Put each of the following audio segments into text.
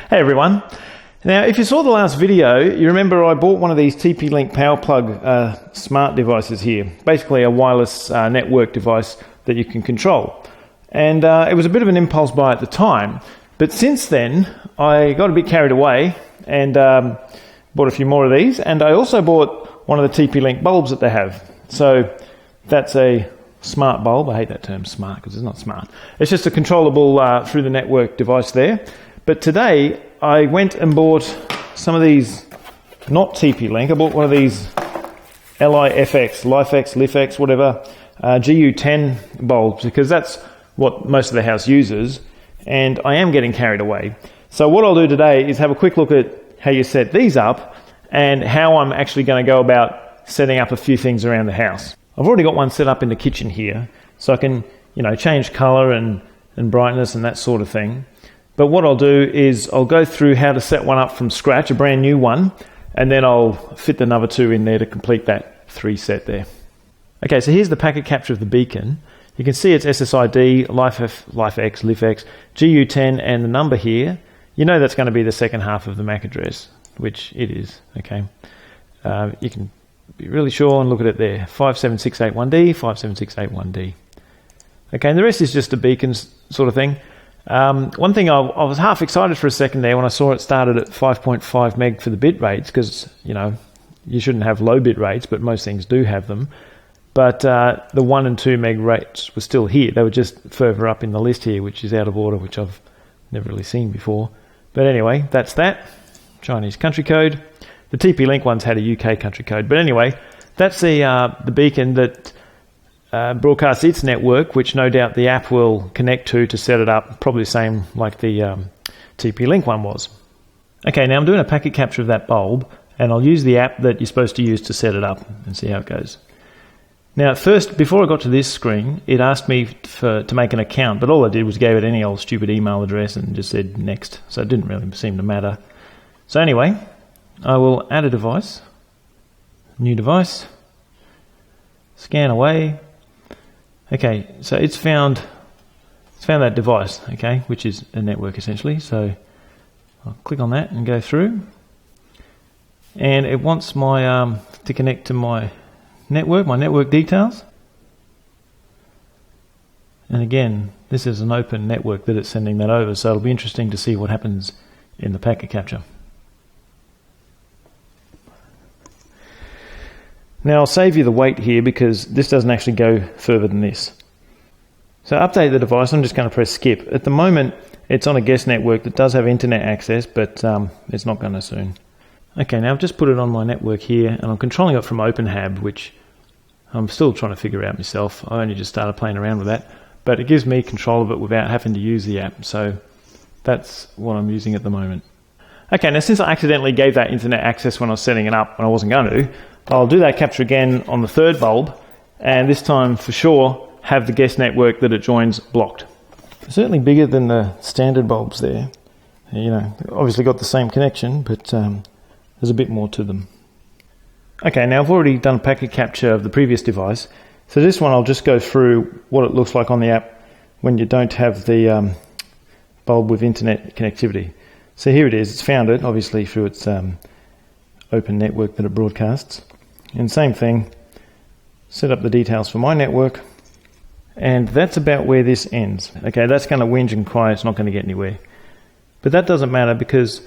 Hey everyone. Now if you saw the last video, you remember I bought one of these TP-Link power plug smart devices here. Basically a wireless network device that you can control. And it was a bit of an impulse buy at the time, but since then I got a bit carried away and bought a few more of these, and I also bought one of the TP-Link bulbs that they have. So that's a smart bulb. I hate that term smart because it's not smart. It's just a controllable through the network device there. But today I went and bought some of these, not TP-Link, I bought one of these LIFX, whatever, GU10 bulbs, because that's what most of the house uses, and I am getting carried away. So what I'll do today is have a quick look at how you set these up and how I'm actually going to go about setting up a few things around the house. I've already got one set up in the kitchen here, so I can, change color and brightness and that sort of thing. But what I'll do is I'll go through how to set one up from scratch, a brand new one, and then I'll fit the another two in there to complete that 3 set there. Okay, so here's the packet capture of the beacon. You can see it's SSID, LIFX, GU10, and the number here. You know that's going to be the second half of the MAC address, which it is, okay. You can be really sure and look at it there, 57681D, 57681D. Okay, and the rest is just a beacons sort of thing. One thing I was half excited for a second there when I saw it started at 5.5 meg for the bit rates, because you shouldn't have low bit rates, but most things do have them. But the 1 and 2 meg rates were still here. They were just further up in the list here, which is out of order, which I've never really seen before. But anyway, that's that. Chinese country code. The TP-Link ones had a UK country code. But anyway, that's the beacon that broadcasts its network, which no doubt the app will connect to set it up, probably the same like the TP-Link one was. Okay, now I'm doing a packet capture of that bulb, and I'll use the app that you're supposed to use to set it up and see how it goes. Now first, before I got to this screen, it asked me to make an account, but all I did was gave it any old stupid email address and just said next, so it didn't really seem to matter. So anyway, I will add a device, new device, scan away. Okay, so it's found that device, okay, which is a network essentially. So I'll click on that and go through, and it wants my to connect to my network details. And again, this is an open network that it's sending that over, so it'll be interesting to see what happens in the packet capture. Now I'll save you the wait here because this doesn't actually go further than this. So update the device, I'm just going to press skip. At the moment it's on a guest network that does have internet access, but it's not going to soon. Okay, now I've just put it on my network here and I'm controlling it from OpenHAB, which I'm still trying to figure out myself. I only just started playing around with that, but it gives me control of it without having to use the app, so that's what I'm using at the moment. Okay, now since I accidentally gave that internet access when I was setting it up when I wasn't going to, I'll do that capture again on the third bulb, and this time for sure have the guest network that it joins blocked. Certainly bigger than the standard bulbs there. Obviously got the same connection, but there's a bit more to them. Okay, now I've already done a packet capture of the previous device, so this one I'll just go through what it looks like on the app when you don't have the bulb with internet connectivity. So here it is, it's found it, obviously through its open network that it broadcasts. And same thing, set up the details for my network, and that's about where this ends. Okay, that's going to whinge and cry, it's not going to get anywhere. But that doesn't matter because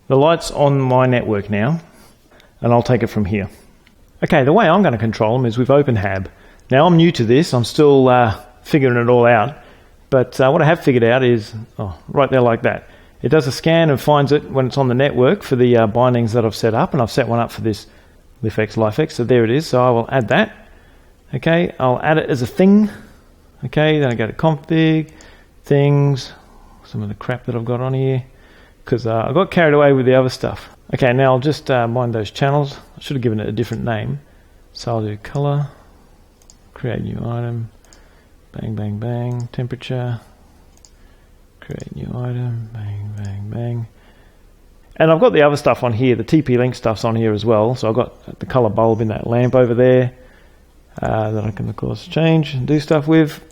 the light's on my network now, and I'll take it from here. Okay, the way I'm going to control them is with OpenHAB. Now I'm new to this, I'm still figuring it all out, but what I have figured out is, right there like that. It does a scan and finds it when it's on the network for the bindings that I've set up, and I've set one up for this LIFX, so there it is, so I will add that. Okay, I'll add it as a thing. Okay, then I go to config, things, some of the crap that I've got on here, because I got carried away with the other stuff. Okay, now I'll just mind those channels. I should have given it a different name. So I'll do color, create new item, bang, bang, bang, temperature, create new item, bang, bang, bang. And I've got the other stuff on here, the TP-Link stuff's on here as well. So I've got the color bulb in that lamp over there that I can of course change and do stuff with,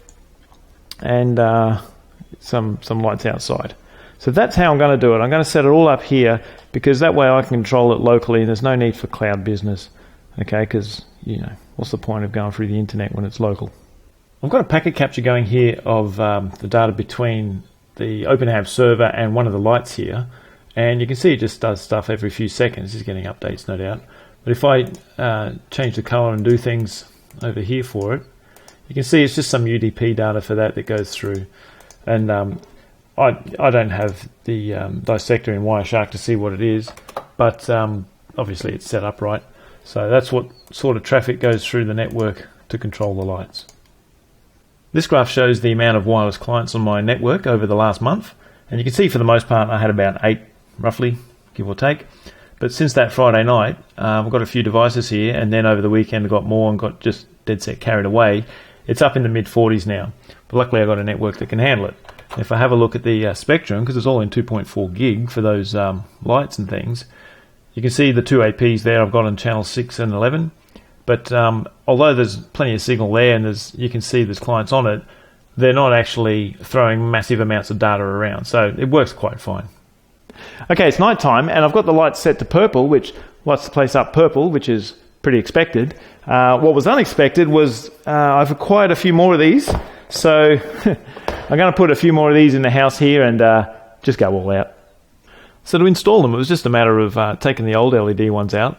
and some lights outside. So that's how I'm going to do it. I'm going to set it all up here because that way I can control it locally. There's no need for cloud business, okay? Because, you know, what's the point of going through the internet when it's local? I've got a packet capture going here of the data between the OpenHAB server and one of the lights here. And you can see it just does stuff every few seconds. It's getting updates, no doubt. But if I change the color and do things over here for it, you can see it's just some UDP data for that goes through. And I don't have the dissector in Wireshark to see what it is, but obviously it's set up right. So that's what sort of traffic goes through the network to control the lights. This graph shows the amount of wireless clients on my network over the last month, and you can see for the most part I had about 8, roughly, give or take. But since that Friday night, I've got a few devices here, and then over the weekend I got more and got just dead set carried away. It's up in the mid-40s now, but luckily I've got a network that can handle it. If I have a look at the spectrum, because it's all in 2.4 gig for those lights and things, you can see the two APs there I've got on channel 6 and 11. But although there's plenty of signal there and you can see there's clients on it, they're not actually throwing massive amounts of data around. So it works quite fine. Okay, it's night time and I've got the lights set to purple, which lights the place up purple, which is pretty expected. What was unexpected was I've acquired a few more of these. So I'm going to put a few more of these in the house here and just go all out. So to install them, it was just a matter of taking the old LED ones out,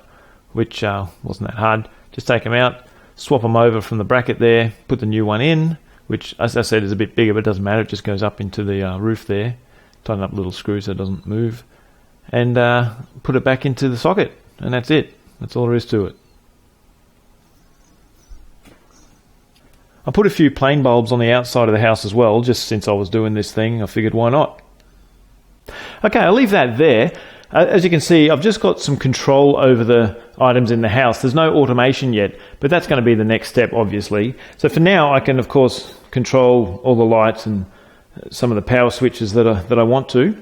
which wasn't that hard. Just take them out, swap them over from the bracket there, put the new one in, which, as I said, is a bit bigger, but it doesn't matter. It just goes up into the roof there. Tighten up little screws so it doesn't move. And put it back into the socket. And that's it. That's all there is to it. I put a few plain bulbs on the outside of the house as well, just since I was doing this thing. I figured, why not? Okay, I'll leave that there. As you can see, I've just got some control over the items in the house. There's no automation yet, but that's going to be the next step, obviously. So for now, I can, of course, control all the lights and some of the power switches that I want to.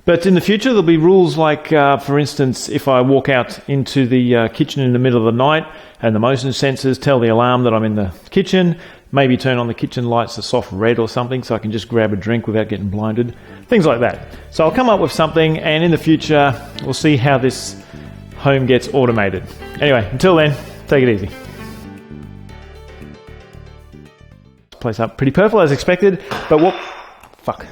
But in the future, there'll be rules like, for instance, if I walk out into the kitchen in the middle of the night and the motion sensors tell the alarm that I'm in the kitchen, maybe turn on the kitchen lights a soft red or something so I can just grab a drink without getting blinded. Things like that. So I'll come up with something, and in the future, we'll see how this home gets automated. Anyway, until then, take it easy. Place up pretty purple as expected, but what... Fuck.